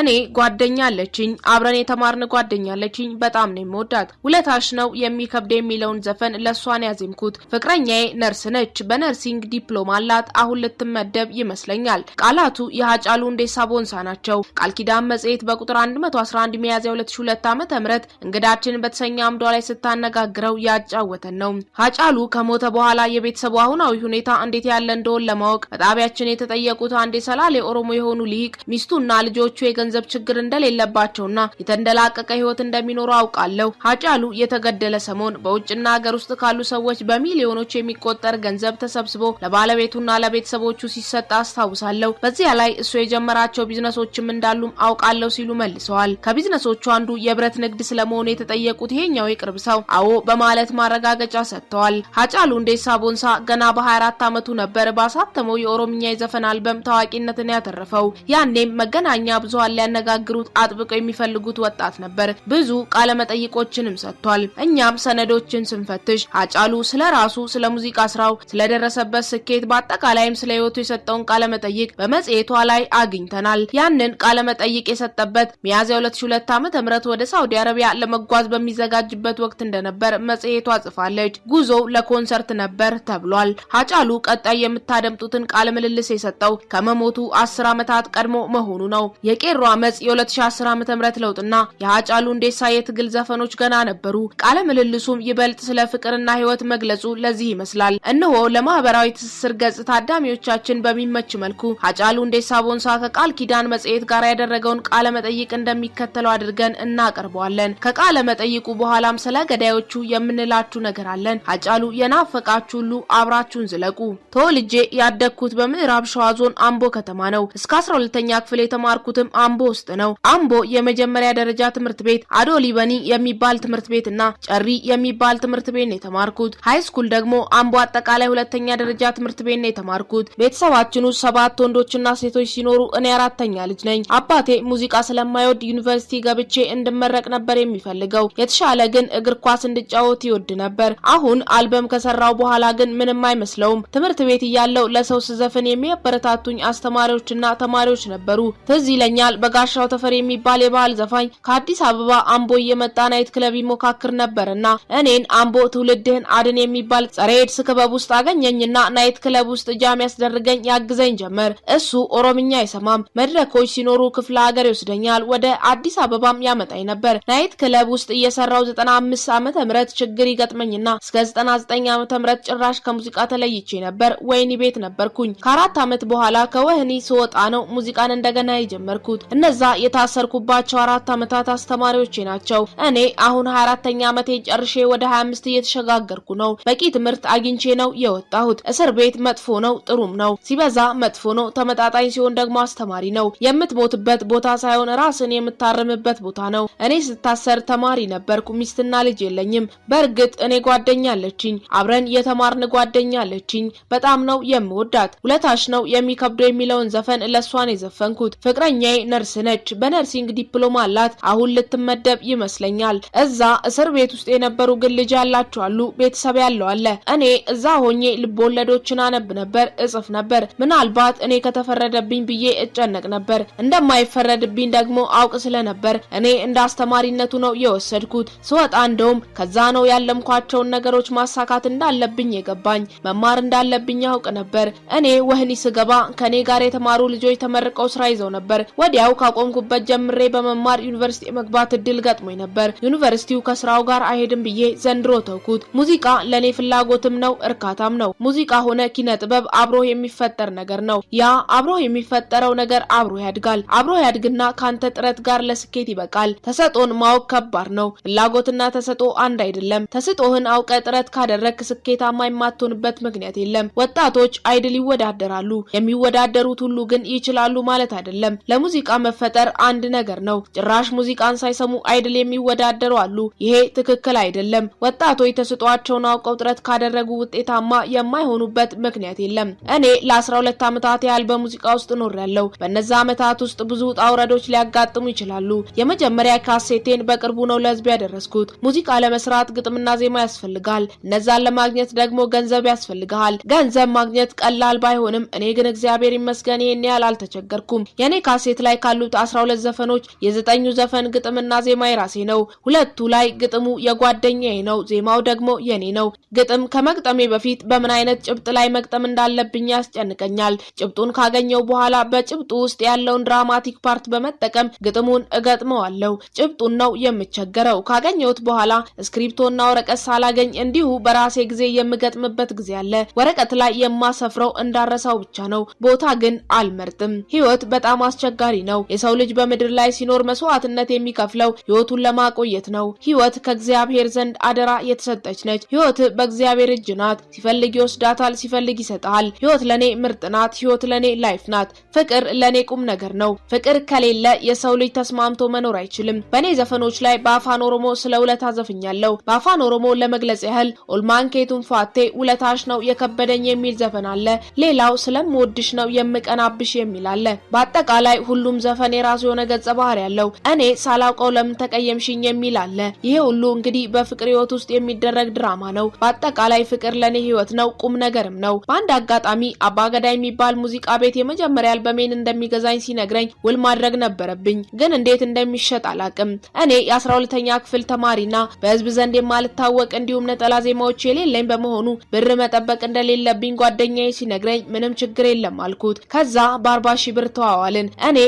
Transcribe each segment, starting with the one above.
እኔ ጓደኛ አለችኝ አብረን የተማርን ጓደኛ አለችኝ በጣም ነው የምወዳት ውለታሽ ነው የሚከብድ የሚለውን ዘፈን ለሷን ያዜምኩት ፍቅረኛዬ ነርስ ነች በነርሲንግ ዲፕሎማ አላት አሁን ልትመደብ ይመስለኛል ቃላቱ የሃጫሉ ሁንዴሳ ቦንሳ ናቸው ቃል ኪዳን መጽሔት በቁጥር 111 ሚያዝያ 2002 ዓ.ም እንግዳችን በተሰኛ አምዷ ላይ ስታነጋግረው ያጫወተን ነው ሃጫሉ ከሞተ በኋላ የቤተሰቡ አሁናዊ ሁኔታ እንዴት ያለ እንደሆነ ለማወቅ በጣቢያችን የተጠየቁት አንድ የሰላሌ ኦሮሞ የሆኑ ሊቅ ሚስቱና ልጆቹ ገንዘብ ችግር እንደሌለባቸውና የተንደላቀቀ ህይወት እንደሚኖሩ አውቃለሁ ሃጫሉ የተገደለ ሰሞን በውጭና ሀገር ውስጥ ካሉ ሰዎች በሚሊዮኖች የሚቆጠር ገንዘብ ተሰብስቦ ለባለቤቱና ለቤተሰቦቹ ሲሰጥ አስታውሳለሁ በዚያ ላይ እሱ የጀመራቸው ቢዝነሶችም እንዳሉም አውቃለሁ ሲሉ መልሰዋል ከቢዝነሶቹ አንዱ የብረት ንግድ ስለመሆኑ የተጠየቁት ይሄኛው የቅርብ ሰው አዎ በማለት ማረጋገጫ ሰጥተዋል ሃጫሉ ሁንዴሳ ቦንሳ ገና በ24 አመቱ ነበር ባሳተመው የኦሮምኛ የዘፈን አልበም ታዋቂነትን ያተረፈው ያኔም መገናኛ ብዙሃን ሊያነጋግሩት አጥብቀው የሚፈልጉት ወጣት ነበር ብዙ ቃለ መጠይቆችንም ሰጥቷል እኛም ሰነዶችን ስንፈትሽ ሃጫሉ ስለራሱ ስለ ሙዚቃ ስራው ስለደረሰበት ስኬት በአጠቃላይም ስለ ህይወቱ የሰጠውን ቃለ መጠይቅ በመጽሔቷ ላይ አግኝተናል ያንን ቃለ መጠይቅ የሰጠበት ሚያዝያ 2002 ዓ.ም ወደ ሳውዲ አረቢያ ለመጓዝ በሚዘጋጅበት ወቅት እንደነበር መጽሔቷ ጽፋለች ጉዞው ለኮንሰርት ነበር ተብሏል ሃጫሉ ቀጣይ የምታደምጡትን ቃለ ምልልስ የሰጠው ከመሞቱ 10 አመታት ቀድሞ መሆኑ ነው የቄሮ አመጽ የ2010 ዓ.ም ለውጥና የሃጫሉ ሁንዴሳ የትግል ዘፈኖች ገና ነበሩ ቃለ ምልልሱም ይበልጥ ስለ ፍቅርና ህይወት መግለጹ ለዚህ ይመስላል እነሆ ለማህበራዊ ትስስር ገጽ ታዳሚዎቻችን በሚመች መልኩ ሃጫሉ ሁንዴሳ ቦንሳ ከቃል ኪዳን መጽሔት ጋር ያደረገውን ቃለ መጠይቅ እንደሚከተለው አድርገን እናቀርበዋለን ከቃለ መጠይቁ በኋላም ስለ ገዳዮቹ የምንላችሁ ነገር አለን ሃጫሉ የናፈቃችሁ ሁሉ አብራችሁን ዝለቁ ተወልጄ ያደግኩት በምዕራብ ሸዋ ዞን አምቦ ከተማ ነው እስከ 12ኛ ክፍል የተማርኩትም አምቦ ውስጥ ነው አምቦ የመጀመሪያ ደረጃ ትምህርት ቤት አዶሊበኒ የሚባል ትምህርት ቤትና ጨሪ የሚባል ትምህርት ቤት ነው የተማርኩት ሃይስኩል ደግሞ አምቦ አጠቃላይ ሁለተኛ ደረጃ ትምህርት ቤት ነው የተማርኩት ቤተሰባችን ውስጥ 7 ወንዶችና ሴቶች ሲኖሩ እኔ አራተኛ ልጅ ነኝ አባቴ ሙዚቃ ስለማይወድ ዩኒቨርሲቲ ገብቼ እንድመረቅ ነበር የሚፈልገው የተሻለ ግን እግር ኳስ እንድጫወት ይወድ ነበር አሁን አልበም ከሰራው በኋላ ግን ምንም አይመስለውም ትምህርት ቤት ያለው ለሰው ስዘፈን የሚያበረታቱኝ አስተማሪዎችና ተማሪዎች ነበሩ ትዝ ይለኛል በጋሻው ተፈሪ የሚባል የባህል ዘፋኝ ከአዲስ አበባ አምቦ የመጣ ናይት ክለብ ይሞካክር ነበርና እኔን አምቦ ትውልድህን አድን የሚባል ጸረ ኤድስ ክበብ ውስጥ አገኘኝና ናይት ክለብ ውስጥ ጃም ያስደርገኝ ያግዘኝ ጀመር እሱ ኦሮምኛ አይሰማም መድረኮች ሲኖሩ ክፍለ ሀገር ይወስደኛል ወደ አዲስ አበባም ያመጣኝ ነበር ናይት ክለብ ውስጥ እየሰራው 95 ዓመተ ምህረት ችግር ይገጥመኝና እስከ 99 ዓመተ ምህረት ጭራሽ ከሙዚቃ ተለይቼ ነበር ወይኒ ቤት ነበርኩኝ ከ4 አመት በኋላ ከወህኒ ስወጣ ነው ሙዚቃን እንደገና የጀመርኩት እነዛ የታሰርኩባቸው 4 አመታት አስተማሪዎቼ ናቸው እኔ አሁን 24ኛ አመቴ ጨርሼ ወደ 25 እየተሸጋገርኩ ነው በቂ ትምህርት አግኝቼ ነው የወጣሁት እስር ቤት መጥፎ ነው ጥሩም ነው ሲበዛ መጥፎ ነው ተመጣጣኝ ሲሆን ደግሞ አስተማሪ ነው የምትሞትበት ቦታ ሳይሆን ራስን የምታርምበት ቦታ ነው እኔ ስታሰር ተማሪ ነበርኩ ሚስትና ልጅ የለኝም በርግጥ እኔ ጓደኛ አለችኝ አብረን የተማርን ጓደኛ አለችኝ በጣም ነው የምወዳት ውለታሽ ነው የሚከብደው የሚለውን ዘፈን ለሷን የዘፈንኩት ፍቅረኛዬ ነርስ ነች በነርሲንግ ዲፕሎማ አላት አሁን ልትመደብ ይመስለኛል እዛ እስር ቤት ውስጥ የነበሩ ግን ልጅ ያላቸው አሉ ቤተሰብ ያለው አለ እኔ እዛ ሆኜ ልቦለዶችን አነብ ነበር እጽፍ ነበር ምናልባት እኔ ከተፈረደብኝ ብዬ እጨነቅ ነበር እንደማይፈረድብኝ ደግሞ አውቅ ስለነበር እኔ እንደ አስተማሪነቱ ነው የወሰድኩት ስወጣ እንደውም ከዛ ነው ያለምኳቸውን ነገሮች ማሳካት እንዳለብኝ የገባኝ መማር እንዳለብኝ አውቅ ነበር እኔ ወህኒ ስገባ ከኔ ጋር የተማሩ ልጆች ተመርቀው ስራ ይዘው ነበር ወዲያው ካቆምኩበት ጀምሬ በመማር ዩኒቨርሲቲ መግባት እድል ገጥሞኝ ነበር ዩኒቨርሲቲው ከስራው ጋር አይሄድም ብዬ ዘንድሮ ተውኩት ሙዚቃ ለኔ ፍላጎትም ነው እርካታም ነው ሙዚቃ ሆነ ኪነ ጥበብ አብሮ የሚፈጠር ነገር ነው ያ አብሮ የሚፈጠረው ነገር አብሮ ያድጋል አብሮ ያድግና ካንተ ጥረት ጋር ለስኬት ይበቃል ተሰጦን ማወቅ ከባድ ነው ፍላጎትና ተሰጦ አንድ አይደለም ተሰጦህን አውቀ ጥረት ካደረክ ስኬታማ የማትሆንበት ምክንያት የለም ወጣቶች አይድል ይወዳደራሉ የሚወዳደሩት ሁሉ ግን ይችላሉ ማለት አይደለም ለሙዚቃ መፈጠር አንድ ነገር ነው ጭራሽ ሙዚቃን ሳይሰሙ አይድል የሚወዳደሩ አሉ ይሄ ትክክል አይደለም ወጣቶች ተሰጧቸውን አውቀው ጥረት ካደረጉ ውጤታማ የማይሆኑበት ምክንያት የለም እኔ ለ12 አመታት ያህል በሙዚቃ ውስጥ ኖሬያለሁ በእነዛ አመታት ውስጥ ብዙ ጣውረዶች ሊያጋጥሙ ይችላሉ የመጀመሪያ ካሴቴን በቅርቡ ነው ለህዝብ ያደረስኩት ሙዚቃ ለመስራት ግጥምና ዜማ ያስፈልጋል እነዛን ለማግኘት ደግሞ ገንዘብ ያስፈልጋል ገንዘብ ማግኘት ቀላል ባይሆንም እኔ ግን እግዚአብሔር ይመስገን ይሄን ያህል አልተቸገርኩም የኔ ካሴት ላይ ካሉት 12 ዘፈኖች የ9ኙ ዘፈን ግጥምና ዜማ የራሴ ነው። ሁለቱ ላይ ግጥሙ የጓደኛዬ ነው፣ ዜማው ደግሞ የኔ ነው። ግጥም ከመግጠሜ በፊት በምን አይነት ጭብጥ ላይ መግጠም እንዳለብኝ ያስጨንቀኛል። ጭብጡን ካገኘው በኋላ በጭብጡ ውስጥ ያለውን ድራማቲክ ፓርት በመጠቀም ግጥሙን እገጥመዋለሁ። ጭብጡን ነው የምቸገረው። ካገኘሁት በኋላ ስክሪፕቶና ወረቀት ሳላገኝ እንዲሁ በራሴ ጊዜ የምገጥምበት ጊዜ አለ። ወረቀት ላይ የማሰፍረው እንዳረሳው ብቻ ነው። ቦታ ግን አልመርጥም። ህይወት በጣም አስቸጋሪ ነው። የሰው ልጅ በምድር ላይ ሲኖር መስዋዕትነት የሚከፍለው ህይወቱን ለማቆየት ነው። ህይወት ከእግዚአብሔር ዘንድ አደራ የተሰጠች ነች። ህይወት በእግዚአብሔር እጅ ናት። ሲፈልግ ይወስዳታል፣ ሲፈልግ ይሰጣል። ህይወት ለኔ ምርጥ ናት። ህይወት ለኔ ላይፍ ናት። ፍቅር ለኔ ቁም ነገር ነው። ፍቅር ከሌለ የሰው ልጅ ተስማምቶ መኖር አይችልም። በኔ ዘፈኖች ላይ በአፋን ኦሮሞ ስለ ውለታ ዘፍኛለሁ። በአፋን ኦሮሞ ለመግለጽ ያህል ኦልማንኬቱን ፋቴ ውለታሽ ነው የከበደኝ የሚል ዘፈን አለ። ሌላው ስለምወድሽ ነው የምቀናብሽ የሚል አለ። በአጠቃላይ ሁሉም ዘፈን የራሱ የሆነ ገጸ ባህሪ ያለው እኔ ሳላውቀው ለምን ተቀየምሽኝ የሚል አለ። ይሄ ሁሉ እንግዲህ በፍቅር ህይወት ውስጥ የሚደረግ ድራማ ነው። በአጠቃላይ ፍቅር ለኔ ህይወት ነው፣ ቁም ነገርም ነው። በአንድ አጋጣሚ አባገዳ የሚባል ሙዚቃ ቤት የመጀመሪያ አልበሜን እንደሚገዛኝ ሲነግረኝ ውል ማድረግ ነበረብኝ፣ ግን እንዴት እንደሚሸጥ አላቅም። እኔ የ12ኛ ክፍል ተማሪና በህዝብ ዘንድ የማልታወቅ እንዲሁም ነጠላ ዜማዎች የሌለኝ በመሆኑ ብር መጠበቅ እንደሌለብኝ ጓደኛዬ ሲነግረኝ ምንም ችግር የለም አልኩት። ከዛ በ40 ሺህ ብር ተዋዋልን። እኔ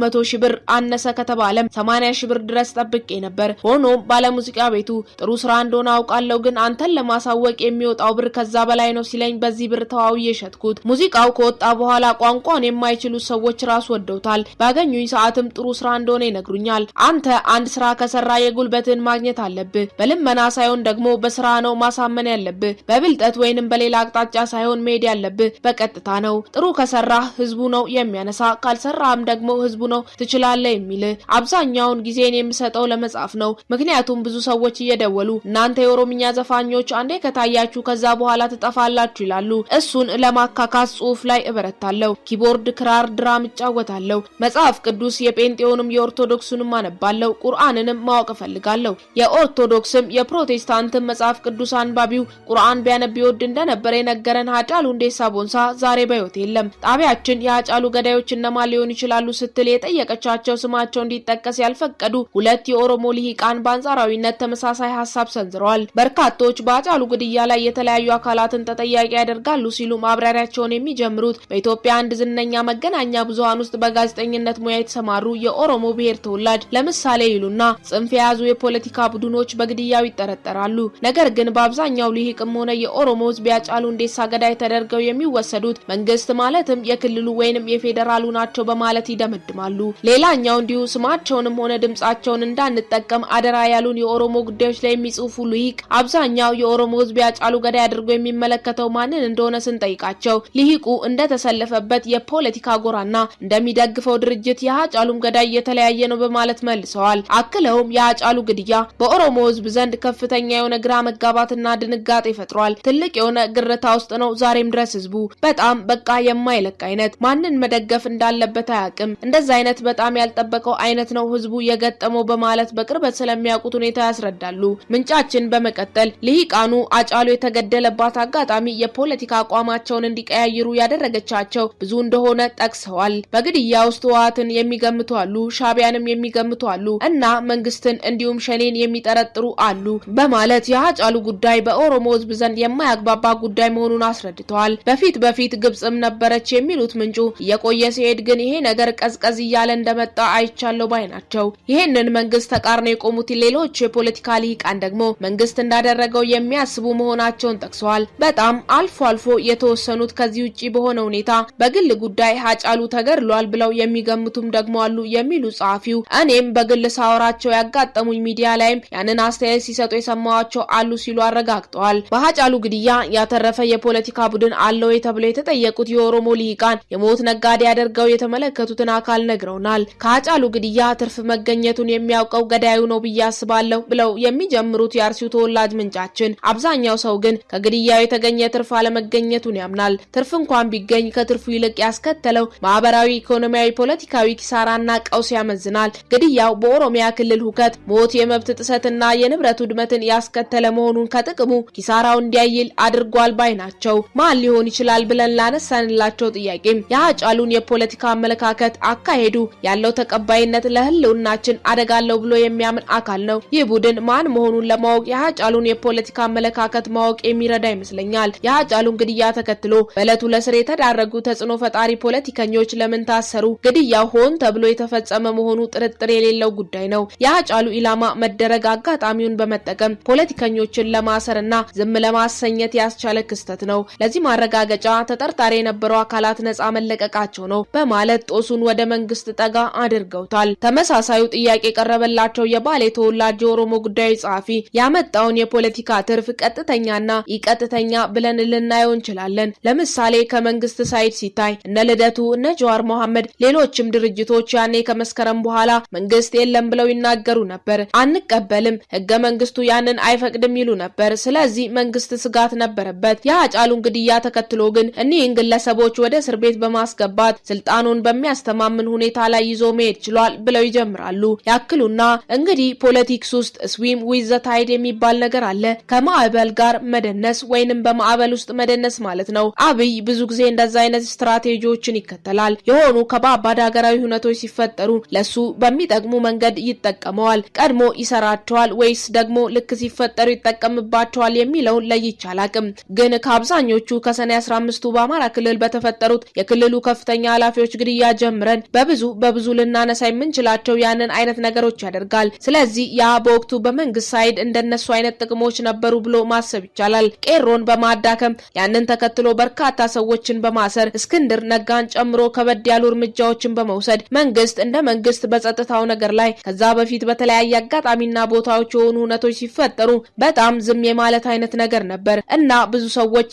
100 ሺህ ብር አነሰ ከተባለም 80 ሺህ ብር ድረስ ጠብቄ ነበር። ሆኖም ባለሙዚቃ ቤቱ ጥሩ ስራ እንደሆነ አውቃለሁ፣ ግን አንተን ለማሳወቅ የሚወጣው ብር ከዛ በላይ ነው ሲለኝ በዚህ ብር ተዋውዬ ሸጥኩት። ሙዚቃው ከወጣ በኋላ ቋንቋን የማይችሉ ሰዎች ራስ ወደውታል። ባገኙኝ ሰዓትም ጥሩ ስራ እንደሆነ ይነግሩኛል። አንተ አንድ ስራ ከሰራ የጉልበትን ማግኘት አለብህ። በልመና ሳይሆን ደግሞ በስራ ነው ማሳመን ያለብህ። በብልጠት ወይንም በሌላ አቅጣጫ ሳይሆን መሄድ ያለብህ በቀጥታ ነው። ጥሩ ከሰራህ ህዝቡ ነው የሚያነሳ፣ ካልሰራህም ደግሞ ህዝቡ ነው ትችላለህ የሚል። አብዛኛውን ጊዜን የምሰጠው ለመጻፍ ነው። ምክንያቱም ብዙ ሰዎች እየደወሉ እናንተ የኦሮምኛ ዘፋኞች አንዴ ከታያችሁ ከዛ በኋላ ትጠፋላችሁ ይላሉ። እሱን ለማካካስ ጽሁፍ ላይ እበረታለሁ። ኪቦርድ፣ ክራር፣ ድራም እጫወታለሁ። መጽሐፍ ቅዱስ የጴንጤውንም የኦርቶዶክሱንም አነባለሁ። ቁርአንንም ማወቅ እፈልጋለሁ። የኦርቶዶክስም የፕሮቴስታንትም መጽሐፍ ቅዱስ አንባቢው ቁርአን ቢያነብ ይወድ እንደነበረ የነገረን ሃጫሉ ሁንዴሳ ቦንሳ ዛሬ በሕይወት የለም። ጣቢያችን የሃጫሉ ገዳዮች እነማን ሊሆኑ ይችላሉ ስትል የጠየቀቻቸው ስማቸው እንዲጠቀስ ያልፈቀዱ ሁለት የኦሮሞ ልሂቃን በአንጻራዊነት ተመሳሳይ ሀሳብ ሰንዝረዋል። በርካቶች በሃጫሉ ግድያ ላይ የተለያዩ አካላትን ተጠያቂ ያደርጋሉ ሲሉ ማብራሪያቸውን የሚጀምሩት በኢትዮጵያ አንድ ዝነኛ መገናኛ ብዙሃን ውስጥ በጋዜጠኝነት ሙያ የተሰማሩ የኦሮሞ ብሔር ተወላጅ ለምሳሌ ይሉና ጽንፍ የያዙ የፖለቲካ ቡድኖች በግድያው ይጠረጠራሉ። ነገር ግን በአብዛኛው ልሂቅም ሆነ የኦሮሞ ህዝብ ሃጫሉ ሁንዴሳ ገዳይ ተደርገው የሚወሰዱት መንግስት ማለትም የክልሉ ወይንም የፌዴራሉ ናቸው በማለት ይደመድማሉ። ሌላኛው እንዲሁ ስማቸውንም ሆነ ድምጻቸውን እንዳንጠቀም አደራ ያሉን የኦሮሞ ጉዳዮች ላይ የሚጽፉ ልሂቅ አብዛኛው የኦሮሞ ህዝብ ሃጫሉ ገዳይ አድርጎ የሚመለከተው ማንን እንደሆነ ስንጠይቃቸው ልሂቁ እንደተሰለፈበት የፖለቲካ ጎራና እንደሚደግፈው ድርጅት የሃጫሉም ገዳይ የተለያየ ነው በማለት መልሰዋል። አክለውም የሃጫሉ ግድያ በኦሮሞ ህዝብ ዘንድ ከፍተኛ የሆነ ግራ መጋባትና ድንጋጤ ፈጥሯል። ትልቅ የሆነ ግርታ ውስጥ ነው ዛሬም ድረስ ህዝቡ። በጣም በቃ የማይለቅ አይነት ማንን መደገፍ እንዳለበት አያውቅም። እንደዛ አይነት በጣም ያልጠበቀው አይነት ነው ህዝቡ የገጠመው በማለት በቅርበት ስለሚያውቁት ሁኔታ ያስረዳሉ። ምንጫችን በመቀጠል ልሂቃኑ ሃጫሉ የተገደለባት አጋጣሚ የፖለቲካ አቋማቸውን እንዲቀያይሩ ያደረገቻቸው ብዙ እንደሆነ ጠቅሰዋል። በግድያ ውስጥ ህወሓትን የሚገምቱ አሉ፣ ሻዕቢያንም የሚገምቱ አሉ እና መንግስትን እንዲሁም ሸኔን የሚጠረጥሩ አሉ በማለት የሃጫሉ ጉዳይ በኦሮሞ ህዝብ ዘንድ የማያግባባ ጉዳይ መሆኑን አስረድተዋል። በፊት ግብጽም ነበረች የሚሉት ምንጩ እየቆየ ሲሄድ ግን ይሄ ነገር ቀዝቀዝ እያለ እንደመጣ አይቻለው ባይ ናቸው። ይሄንን መንግስት ተቃርነው የቆሙት ሌሎች የፖለቲካ ልሂቃን ደግሞ መንግስት እንዳደረገው የሚያስቡ መሆናቸውን ጠቅሰዋል። በጣም አልፎ አልፎ የተወሰኑት ከዚህ ውጪ በሆነ ሁኔታ በግል ጉዳይ ሃጫሉ ተገድሏል ብለው የሚገምቱም ደግሞ አሉ የሚሉ ጸሐፊው እኔም በግል ሳወራቸው ያጋጠሙኝ ሚዲያ ላይም ያንን አስተያየት ሲሰጡ የሰማዋቸው አሉ ሲሉ አረጋግጠዋል። በሃጫሉ ግድያ ያተረፈ የፖለቲካ ቡድን አለው ተብለው የተጠየቁት የኦሮሞ ልሂቃን የሞት ነጋዴ ያደርገው የተመለከቱትን አካል ነግረውናል። ከሃጫሉ ግድያ ትርፍ መገኘቱን የሚያውቀው ገዳዩ ነው ብዬ አስባለሁ ብለው የሚጀምሩት የአርሲው ተወላጅ ምንጫችን አብዛኛው ሰው ግን ከግድያው የተገኘ ትርፍ አለመገኘቱን ያምናል። ትርፍ እንኳን ቢገኝ ከትርፉ ይልቅ ያስከተለው ማህበራዊ፣ ኢኮኖሚያዊ፣ ፖለቲካዊ ኪሳራና ቀውስ ያመዝናል። ግድያው በኦሮሚያ ክልል ሁከት፣ ሞት፣ የመብት ጥሰትና የንብረት ውድመትን ያስከተለ መሆኑን ከጥቅሙ ኪሳራው እንዲያይል አድርጓል ባይ ናቸው። ማን ሊሆን ይችላል ብለን ላነሳንላቸው ጥያቄም የሃጫሉን የፖለቲካ አመለካከት አካሄዱ ያለው ተቀባይነት ለህልውናችን አደጋለው ብሎ የሚያምን አካል ነው። ይህ ቡድን ማን መሆኑን ለማወቅ የሃጫሉን የፖለቲካ አመለካከት ማወቅ የሚረዳ ይመስለኛል። የሃጫሉን ግድያ ተከትሎ በዕለቱ ለስር የተዳረጉ ተጽዕኖ ፈጣሪ ፖለቲከኞች ለምን ታሰሩ? ግድያው ሆን ተብሎ የተፈጸመ መሆኑ ጥርጥር የሌለው ጉዳይ ነው። የሃጫሉ ኢላማ መደረግ አጋጣሚውን በመጠቀም ፖለቲከኞችን ለማሰርና ዝም ለማሰኘት ያስቻለ ክስተት ነው። ለዚህ ማረጋገጫ ተጠርጣሪ የነበሩ አካላት ነፃ መለቀቃቸው ነው በማለት ጦሱን ወደ መንግስት ጠጋ አድርገውታል። ተመሳሳዩ ጥያቄ ቀረበላቸው የባሌ ተወላጅ የኦሮሞ ጉዳዮች ጸሐፊ ያመጣውን የፖለቲካ ትርፍ ቀጥተኛና ኢቀጥተኛ ብለን ልናየው እንችላለን። ለምሳሌ ከመንግስት ሳይድ ሲታይ እነ ልደቱ እነ ጀዋር መሐመድ ሌሎችም ድርጅቶች ያኔ ከመስከረም በኋላ መንግስት የለም ብለው ይናገሩ ነበር። አንቀበልም፣ ህገ መንግስቱ ያንን አይፈቅድም ይሉ ነበር። ስለዚህ መንግስት ስጋት ነበረበት። የሃጫሉን ግድያ ተከትሎ ግን እኒህን ግለሰቦች ወደ እስር ቤት በማስገባት ስልጣኑን በሚያስተማምን ሁኔታ ላይ ይዞ መሄድ ችሏል ብለው ይጀምራሉ። ያክሉና እንግዲህ ፖለቲክስ ውስጥ ስዊም ዊዝ ዘ ታይድ የሚባል ነገር አለ። ከማዕበል ጋር መደነስ ወይንም በማዕበል ውስጥ መደነስ ማለት ነው። አብይ ብዙ ጊዜ እንደዛ አይነት ስትራቴጂዎችን ይከተላል። የሆኑ ከባባድ ሀገራዊ ሁነቶች ሲፈጠሩ ለሱ በሚጠቅሙ መንገድ ይጠቀመዋል። ቀድሞ ይሰራቸዋል ወይስ ደግሞ ልክ ሲፈጠሩ ይጠቀምባቸዋል የሚለውን ለይቼ አላቅም። ግን ከአብዛኞቹ ከሰኔ 15ቱ በአማራ ክልል በተፈጠሩት የክልሉ ከፍተኛ ኃላፊዎች ግድያ ጀምረን በብዙ ልናነሳ የምንችላቸው ያንን አይነት ነገሮች ያደርጋል። ስለዚህ ያ በወቅቱ በመንግስት ሳይድ እንደነሱ አይነት ጥቅሞች ነበሩ ብሎ ማሰብ ይቻላል። ቄሮን በማዳከም ያንን ተከትሎ በርካታ ሰዎችን በማሰር እስክንድር ነጋን ጨምሮ ከበድ ያሉ እርምጃዎችን በመውሰድ መንግስት እንደ መንግስት በጸጥታው ነገር ላይ ከዛ በፊት በተለያየ አጋጣሚና ቦታዎች የሆኑ ሁነቶች ሲፈጠሩ በጣም ዝም የማለት አይነት ነገር ነበር እና ብዙ ሰዎች